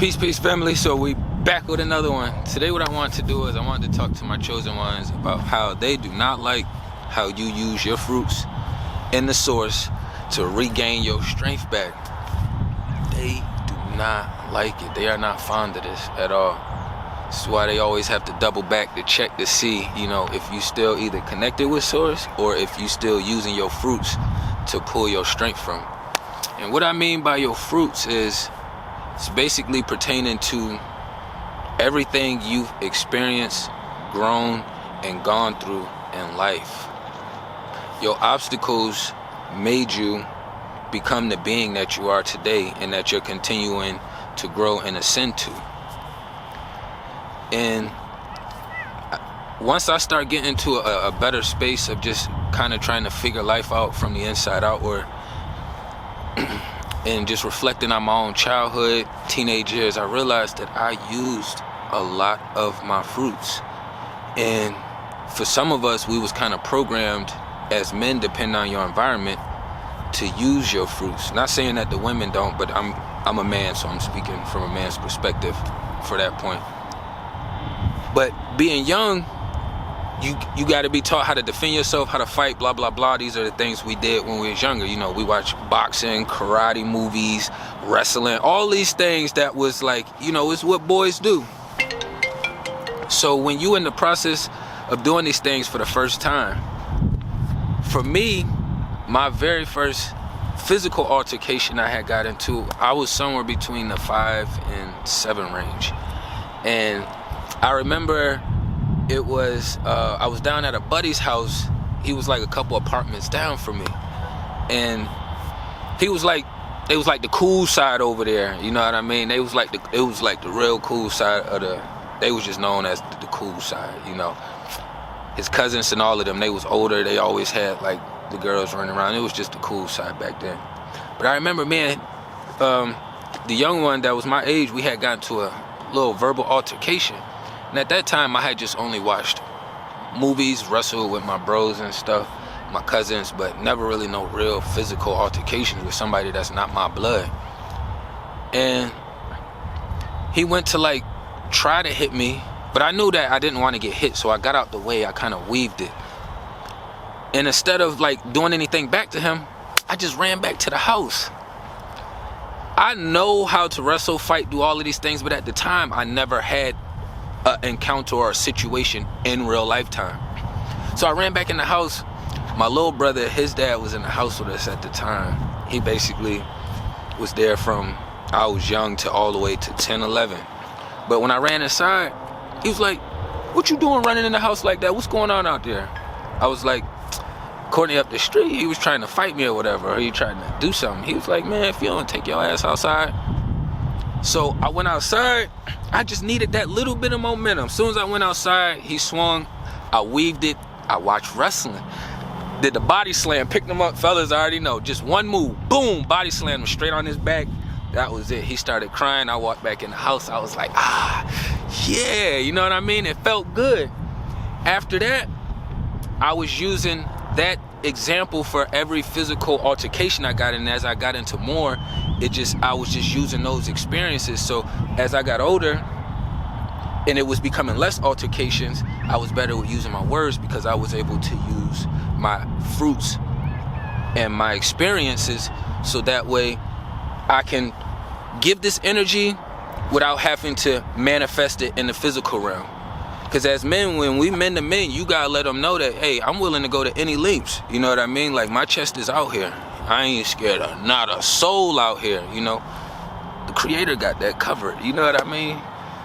Peace, family. So we back with another one. Today what I want to do is I want to talk to my chosen ones about how they do not like how you use your fruits in the source to regain your strength back. They do not like it. They are not fond of this at all. This is why they always have to double back to check to see, if you still either connected with source or if you still using your fruits to pull your strength from. And what I mean by your fruits is it's basically pertaining to everything you've experienced, grown, and gone through in life. Your obstacles made you become the being that you are today and that you're continuing to grow and ascend to. And once I start getting into a better space of just kind of trying to figure life out from the inside outward, and just reflecting on my own childhood, teenage years, I realized that I used a lot of my fruits. And for some of us, we was kind of programmed as men, depending on your environment, to use your fruits. Not saying that the women don't, but I'm a man, so I'm speaking from a man's perspective for that point. But being young, you got to be taught how to defend yourself, how to fight, blah, blah, blah. These are the things we did when we was younger. We watched boxing, karate movies, wrestling, all these things that was like, it's what boys do. So when you in the process of doing these things for the first time, for me, my very first physical altercation I had got into, I was somewhere between the 5 and 7 range. And I remember it was, I was down at a buddy's house. He was like a couple apartments down from me. And it was like the cool side over there, you know what I mean? It was like the real cool side of they was just known as the cool side, His cousins and all of them, they was older. They always had like the girls running around. It was just the cool side back then. But I remember, man, the young one that was my age, we had gotten to a little verbal altercation. And at that time, I had just only watched movies, wrestled with my bros and stuff, my cousins, but never really no real physical altercations with somebody that's not my blood. And he went to try to hit me, but I knew that I didn't want to get hit, so I got out the way. I kind of weaved it. And instead of doing anything back to him, I just ran back to the house. I know how to wrestle, fight, do all of these things, but at the time, I never had an encounter or a situation in real lifetime. So I ran back in the house. My little brother, his dad was in the house with us at the time. He basically was there from I was young to all the way to 10, 11. But when I ran inside, he was like, "What you doing running in the house like that? What's going on out there?" I was like, according up the street, he was trying to fight me or whatever, or he trying to do something. He was like, "Man, if you don't take your ass outside." So I went outside. I just needed that little bit of momentum. As soon as I went outside, he swung. I weaved it. I watched wrestling. Did the body slam, picked him up. Fellas, I already know. Just one move. Boom, body slammed him straight on his back. That was it. He started crying. I walked back in the house. I was like, yeah, you know what I mean? It felt good. After that, I was using that example for every physical altercation I got in. As I got into more, I was just using those experiences. So as I got older and it was becoming less altercations, I was better with using my words because I was able to use my fruits and my experiences so that way I can give this energy without having to manifest it in the physical realm. Because as men, when we men to men, you gotta let them know that, hey, I'm willing to go to any lengths. You know what I mean? Like, my chest is out here. I ain't scared of not a soul out here, The Creator got that covered, you know what I mean?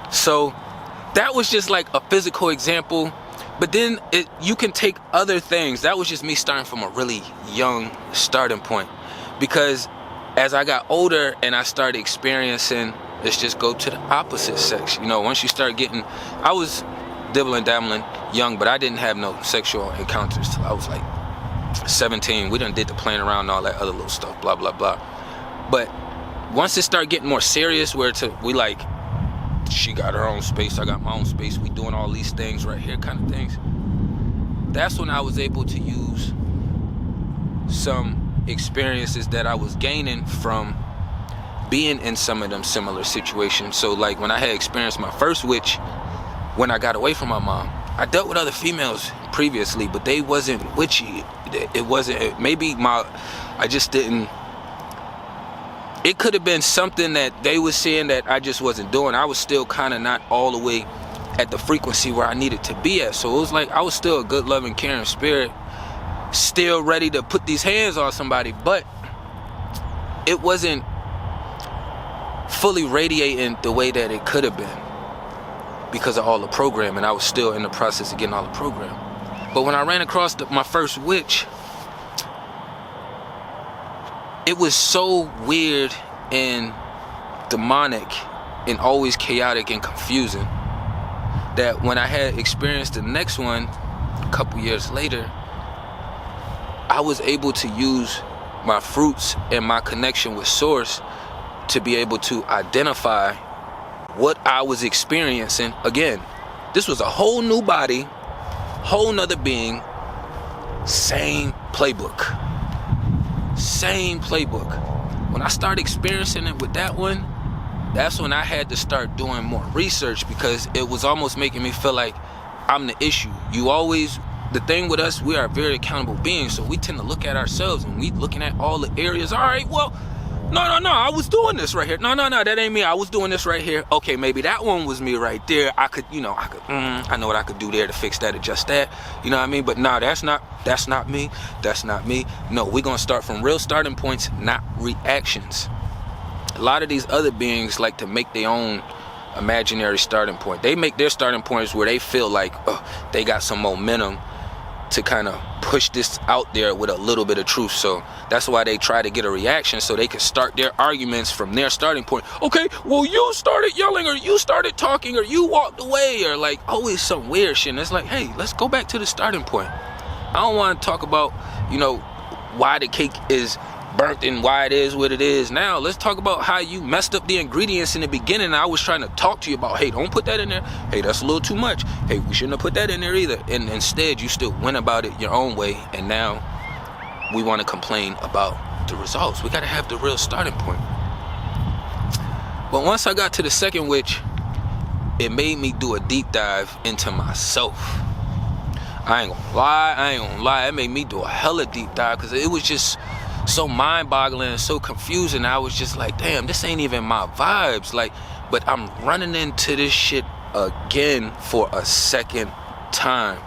So that was just like a physical example. But then you can take other things. That was just me starting from a really young starting point. Because as I got older and I started experiencing, let's just go to the opposite sex. Once you start getting, I was dibbling, dabbling young, but I didn't have no sexual encounters till I was 17. We done did the playing around and all that other little stuff, blah, blah, blah. But once it started getting more serious, where she got her own space, I got my own space, we doing all these things right here kind of things, that's when I was able to use some experiences that I was gaining from being in some of them similar situations. So like when I had experienced my first witch, when I got away from my mom, I dealt with other females previously, but they wasn't witchy. It wasn't, maybe I just didn't, it could have been something that they was seeing that I just wasn't doing. I was still kind of not all the way at the frequency where I needed to be at. So it was like I was still a good, loving, caring spirit, still ready to put these hands on somebody, but it wasn't fully radiating the way that it could have been because of all the programming. I was still in the process of getting all the program. But when I ran across my first witch, it was so weird and demonic and always chaotic and confusing that when I had experienced the next one a couple years later, I was able to use my fruits and my connection with Source to be able to identify what I was experiencing. Again, this was a whole new body, whole nother being, same playbook. Same playbook. When I started experiencing it with that one, that's when I had to start doing more research, because it was almost making me feel like I'm the issue. The thing with us, we are very accountable beings, so we tend to look at ourselves and we looking at all the areas. All right, well, no, I was doing this right here. No, that ain't me. I was doing this right here. Okay, maybe that one was me right there. I know what I could do there to fix that, adjust that. You know what I mean? But no, that's not me. That's not me. No, we're gonna start from real starting points, not reactions. A lot of these other beings like to make their own imaginary starting point. They make their starting points where they feel like they got some momentum to kind of push this out there with a little bit of truth. So that's why they try to get a reaction, so they can start their arguments from their starting point. Okay, well, you started yelling, or you started talking, or you walked away, or like always some weird shit. And it's like, hey, let's go back to the starting point. I don't want to talk about, why the cake is burnt and why it is what it is now. Let's talk about how you messed up the ingredients in the beginning. I was trying to talk to you about, hey, don't put that in there. Hey, that's a little too much. Hey, we shouldn't have put that in there either. And instead, you still went about it your own way. And now we want to complain about the results. We got to have the real starting point. But once I got to the second witch, it made me do a deep dive into myself. I ain't gonna lie. It made me do a hella deep dive, because it was just so mind-boggling and so confusing. I was just like, damn, this ain't even my vibes. But I'm running into this shit again for a second time.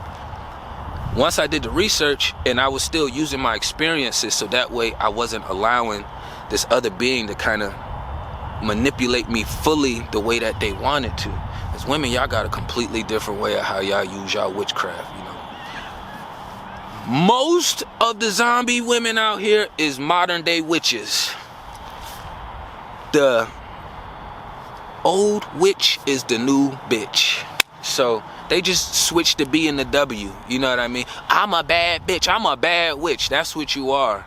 Once I did the research, and I was still using my experiences, so that way I wasn't allowing this other being to kind of manipulate me fully the way that they wanted to. As women, y'all got a completely different way of how y'all use y'all witchcraft, Most of the zombie women out here is modern day witches. The old witch is the new bitch. So they just switched the B and the W. You know what I mean? I'm a bad bitch. I'm a bad witch. That's what you are.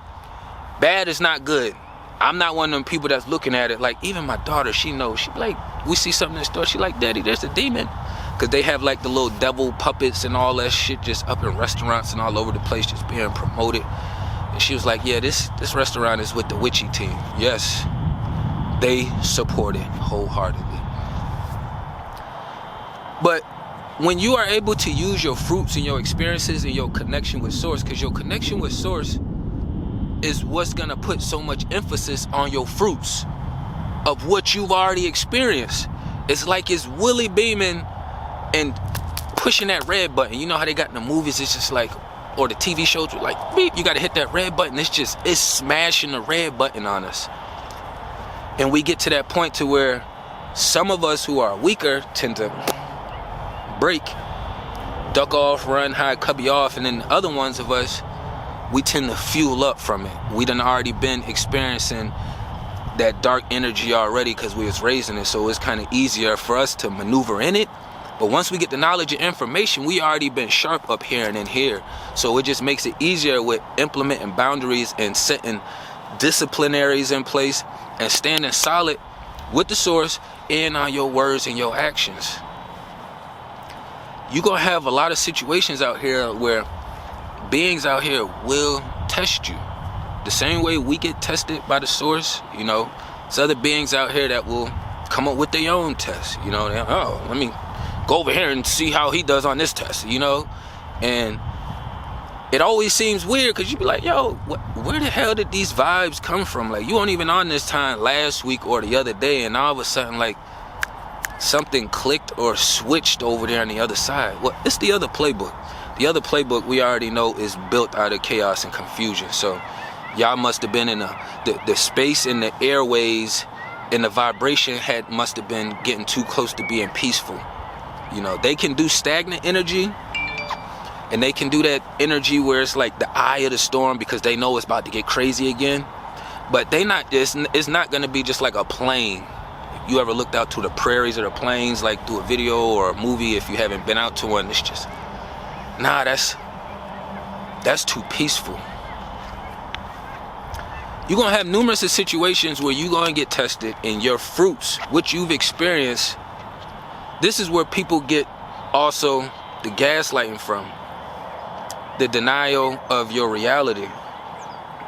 Bad is not good. I'm not one of them people that's looking at it like, even my daughter, she knows. She like, we see something in the store, she like, Daddy, there's a demon. Because they have like the little devil puppets and all that shit just up in restaurants and all over the place just being promoted. And she was like, yeah, this restaurant is with the witchy team. Yes, they support it wholeheartedly. But when you are able to use your fruits and your experiences and your connection with Source, because your connection with Source is what's going to put so much emphasis on your fruits of what you've already experienced. It's like it's Willie beaming and pushing that red button. You know how they got in the movies, it's just like, or the TV shows, like, beep, you got to hit that red button. It's smashing the red button on us. And we get to that point to where some of us who are weaker tend to break, duck off, run, hide, cubby off. And then the other ones of us, we tend to fuel up from it. We done already been experiencing that dark energy already because we was raised in it. So it's kind of easier for us to maneuver in it. But once we get the knowledge and information, we already been sharp up here and in here. So it just makes it easier with implementing boundaries and setting disciplinaries in place and standing solid with the Source and on your words and your actions. You're going to have a lot of situations out here where beings out here will test you. The same way we get tested by the Source, There's other beings out here that will come up with their own tests. You know, oh, let me go over here and see how he does on this test, you know? And it always seems weird because you be like, yo, where the hell did these vibes come from? Like, you weren't even on this time last week or the other day, and all of a sudden, like, something clicked or switched over there on the other side. Well, it's the other playbook. The other playbook we already know is built out of chaos and confusion. So y'all must have been in the space and the airways and the vibration must have been getting too close to being peaceful. You know, they can do stagnant energy, and they can do that energy where it's like the eye of the storm because they know it's about to get crazy again. But it's not going to be just like a plane. You ever looked out to the prairies or the plains, like through a video or a movie, if you haven't been out to one, it's just, nah, that's too peaceful. You're going to have numerous situations where you're going to get tested, and your fruits, which you've experienced, this is where people get also the gaslighting from. The denial of your reality.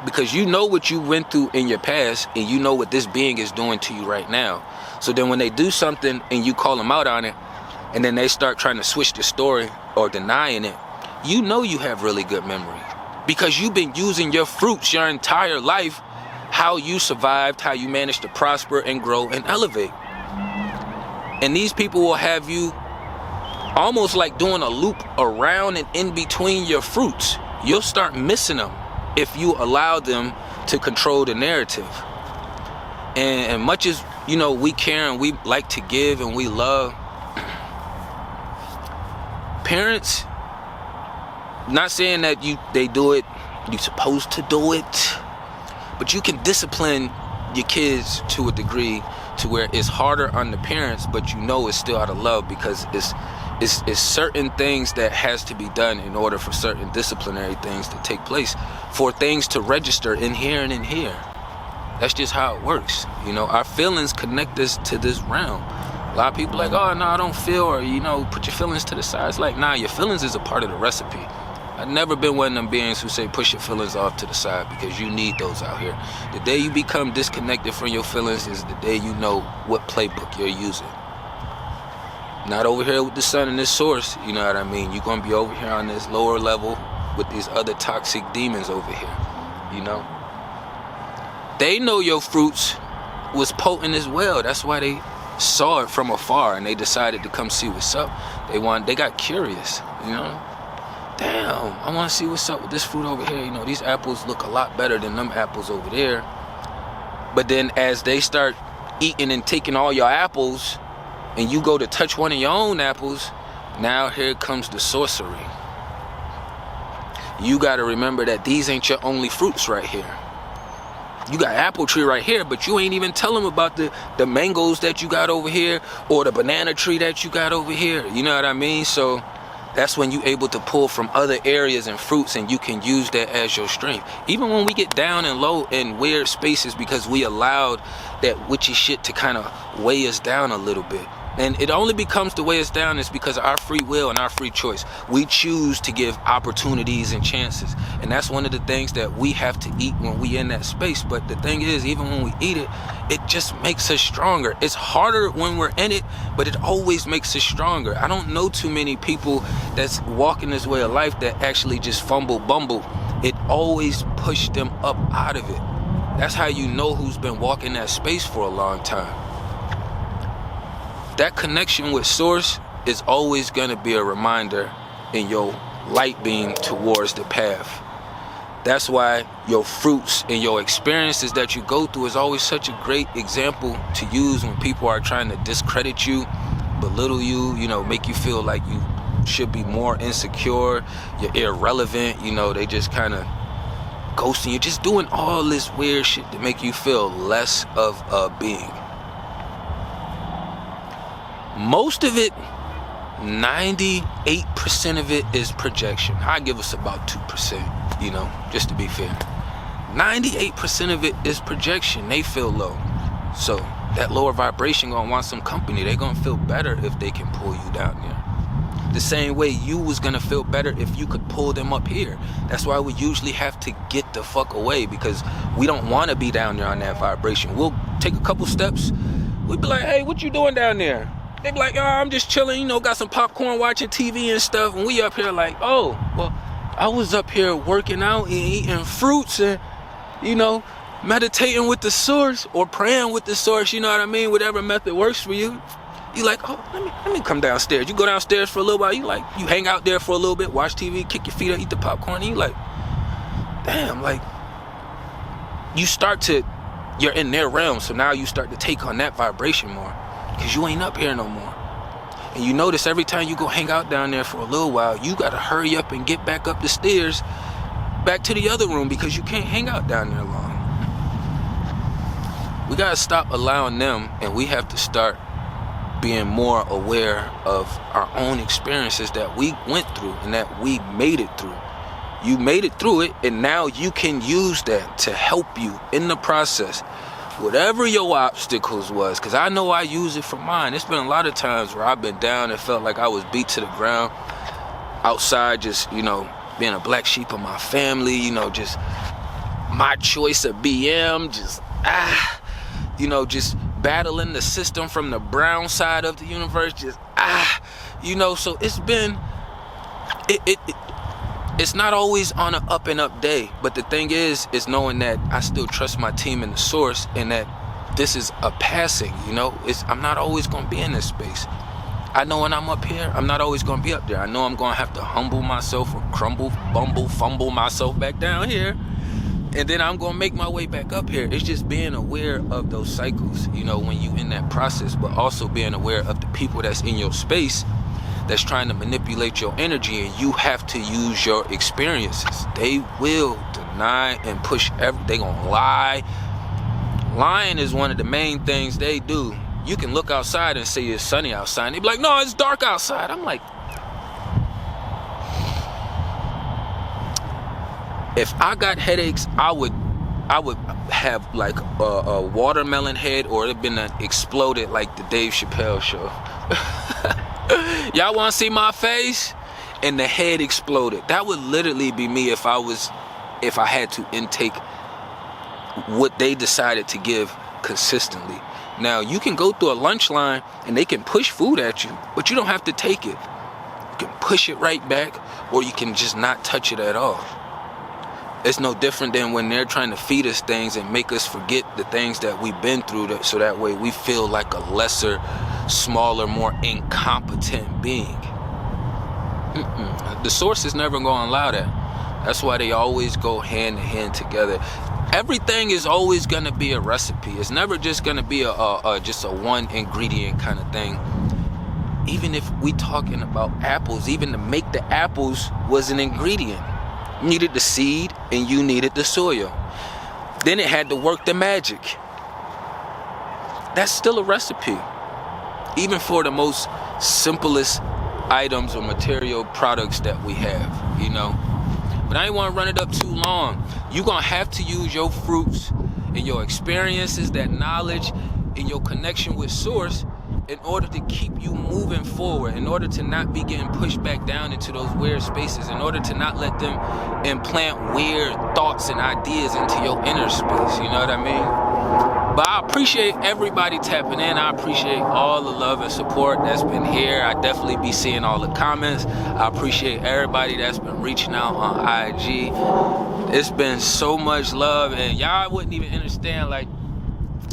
Because you know what you went through in your past, and you know what this being is doing to you right now. So then when they do something and you call them out on it, and then they start trying to switch the story or denying it, you know you have really good memory. Because you've been using your fruits your entire life, how you survived, how you managed to prosper and grow and elevate. And these people will have you almost like doing a loop around and in between your fruits. You'll start missing them if you allow them to control the narrative. And much as, you know, we care and we like to give and we love, parents, not saying that they do it, you're supposed to do it, but you can discipline your kids to a degree to where it's harder on the parents, but you know it's still out of love, because it's certain things that has to be done in order for certain disciplinary things to take place, for things to register in here and in here. That's just how it works. You know, our feelings connect us to this realm. A lot of people like, oh, no, I don't feel, or, you know, put your feelings to the side. It's like, nah, your feelings is a part of the recipe. I've never been one of them beings who say push your feelings off to the side, because you need those out here. The day you become disconnected from your feelings is the day you know what playbook you're using. Not over here with the sun and this source, you know what I mean? You're going to be over here on this lower level with these other toxic demons over here, you know? They know your fruits was potent as well. That's why they saw it from afar and they decided to come see what's up. They got curious, you know? Damn, I want to see what's up with this fruit over here. You know, these apples look a lot better than them apples over there. But then as they start eating and taking all your apples, and you go to touch one of your own apples, now here comes the sorcery. You got to remember that these ain't your only fruits right here. You got apple tree right here, but you ain't even tell them about the mangoes that you got over here, or the banana tree that you got over here. You know what I mean? So that's when you're able to pull from other areas and fruits, and you can use that as your strength. Even when we get down and low in weird spaces, because we allowed that witchy shit to kind of weigh us down a little bit. And it only becomes to weigh us down is because of our free will and our free choice. We choose to give opportunities and chances. And that's one of the things that we have to eat when we in that space. But the thing is, even when we eat it, it just makes us stronger. It's harder when we're in it, but it always makes us stronger. I don't know too many people that's walking this way of life that actually just bumble. It always pushed them up out of it. That's how you know who's been walking that space for a long time. That connection with source is always going to be a reminder in your light being towards the path. That's why your fruits and your experiences that you go through is always such a great example to use when people are trying to discredit you, belittle you, you know, make you feel like you should be more insecure, you're irrelevant, you know, they just kind of ghosting you, just doing all this weird shit to make you feel less of a being. Most of it, 98% of it is projection. I give us about 2%, you know, just to be fair. 98% of it is projection. They feel low. So that lower vibration gonna want some company. They gonna feel better if they can pull you down there. The same way you was gonna feel better if you could pull them up here. That's why we usually have to get the fuck away, because we don't want to be down there on that vibration. We'll take a couple steps, we'd be like, hey, what you doing down there? They'd be like, oh, I'm just chilling, you know, got some popcorn, watching TV and stuff. And we up here like, oh, well, I was up here working out and eating fruits and, you know, meditating with the source or praying with the source, you know what I mean? Whatever method works for you. You like, oh, let me come downstairs. You go downstairs for a little while. You hang out there for a little bit, watch TV, kick your feet up, eat the popcorn. And you like, damn, like, you're in their realm. So now you start to take on that vibration more because you ain't up here no more. And you notice every time you go hang out down there for a little while, you got to hurry up and get back up the stairs, back to the other room because you can't hang out down there long. We got to stop allowing them, and we have to start being more aware of our own experiences that we went through and that we made it through. You made it through it, and now you can use that to help you in the process. Whatever your obstacles was, because I know I use it for mine. It's been a lot of times where I've been down and felt like I was beat to the ground outside, just, you know, being a black sheep of my family, you know, just my choice of BM, just, you know, just battling the system from the brown side of the universe, just you know. So it's been it's not always on an up and up day, but the thing is knowing that I still trust my team and the source, and that this is a passing, you know. I'm not always gonna be in this space. I know when I'm up here, I'm not always gonna be up there. I know I'm gonna have to humble myself or fumble myself back down here, and then I'm gonna make my way back up here. It's just being aware of those cycles, you know, when you in that process, but also being aware of the people that's in your space that's trying to manipulate your energy, and you have to use your experiences. They will deny and push they gonna lie. Lying is one of the main things they do. You can look outside and say it's sunny outside, and they be like, no, it's dark outside. I'm like, if I got headaches, I would have like a watermelon head, or it'd been exploded like the Dave Chappelle show. Y'all want to see my face? And the head exploded. That would literally be me if I had to intake what they decided to give consistently. Now, you can go through a lunch line and they can push food at you, but you don't have to take it. You can push it right back, or you can just not touch it at all. It's no different than when they're trying to feed us things and make us forget the things that we've been through, so that way we feel like a lesser, smaller, more incompetent being. The source is never going to allow that. That's why they always go hand in hand together. Everything is always going to be a recipe. It's never just going to be just a one ingredient kind of thing. Even if we talking about apples, even to make the apples was an ingredient. You needed the seed and you needed the soil. Then it had to work the magic. That's still a recipe. Even for the most simplest items or material products that we have, you know. But I ain't want to run it up too long. You're going to have to use your fruits and your experiences, that knowledge, and your connection with source in order to keep you moving forward, in order to not be getting pushed back down into those weird spaces, in order to not let them implant weird thoughts and ideas into your inner space, you know what I mean? But I appreciate everybody tapping in. I appreciate all the love and support that's been here. I definitely be seeing all the comments. I appreciate everybody that's been reaching out on IG. It's been so much love, and y'all wouldn't even understand like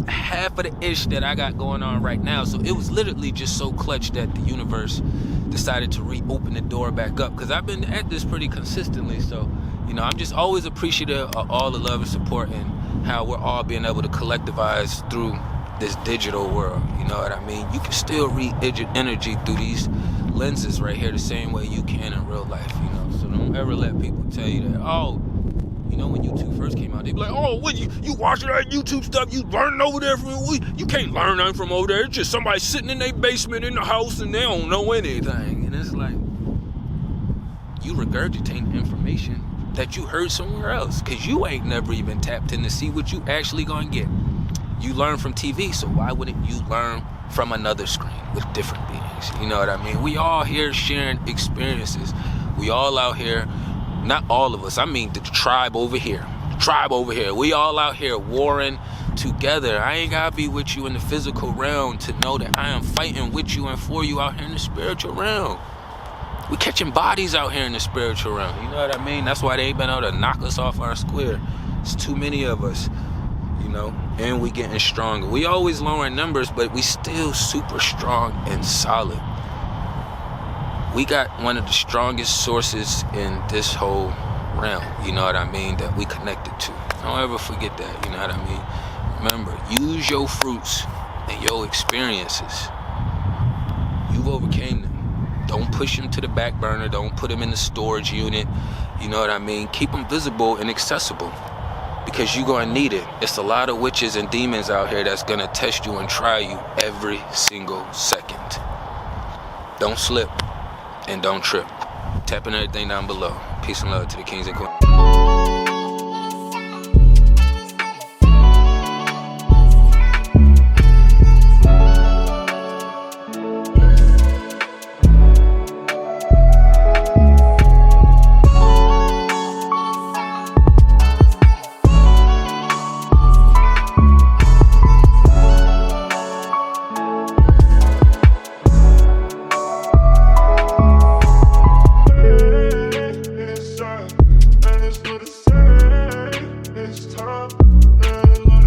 half of the ish that I got going on right now. So it was literally just so clutch that the universe decided to reopen the door back up, because I've been at this pretty consistently. So, you know, I'm just always appreciative of all the love and support, and how we're all being able to collectivize through this digital world. You know what I mean? You can still read energy through these lenses right here the same way you can in real life, you know. So don't ever let people tell you that, oh, you know, when YouTube first came out, they'd be like, oh, what, you watching that YouTube stuff, you learning over there from, you can't learn nothing from over there. It's just somebody sitting in their basement in the house and they don't know anything. And it's like, you regurgitating information that you heard somewhere else, because you ain't never even tapped in to see what you actually gonna get. You learn from TV, so why wouldn't you learn from another screen with different beings? You know what I mean? We all here sharing experiences. We all out here, not all of us, I mean the tribe over here. tribe over here. We all out here warring together. I ain't gotta be with you in the physical realm to know that I am fighting with you and for you out here in the spiritual realm. We catching bodies out here in the spiritual realm. You know what I mean? That's why they ain't been able to knock us off our square. It's too many of us, you know, and we getting stronger. We always lowering numbers, but we still super strong and solid. We got one of the strongest sources in this whole realm, you know what I mean, that we connected to. Don't ever forget that, you know what I mean? Remember, use your fruits and your experiences. You've overcame them. Don't push them to the back burner. Don't put them in the storage unit. You know what I mean? Keep them visible and accessible because you're going to need it. It's a lot of witches and demons out here that's going to test you and try you every single second. Don't slip and don't trip. Tapping everything down below. Peace and love to the kings and queens.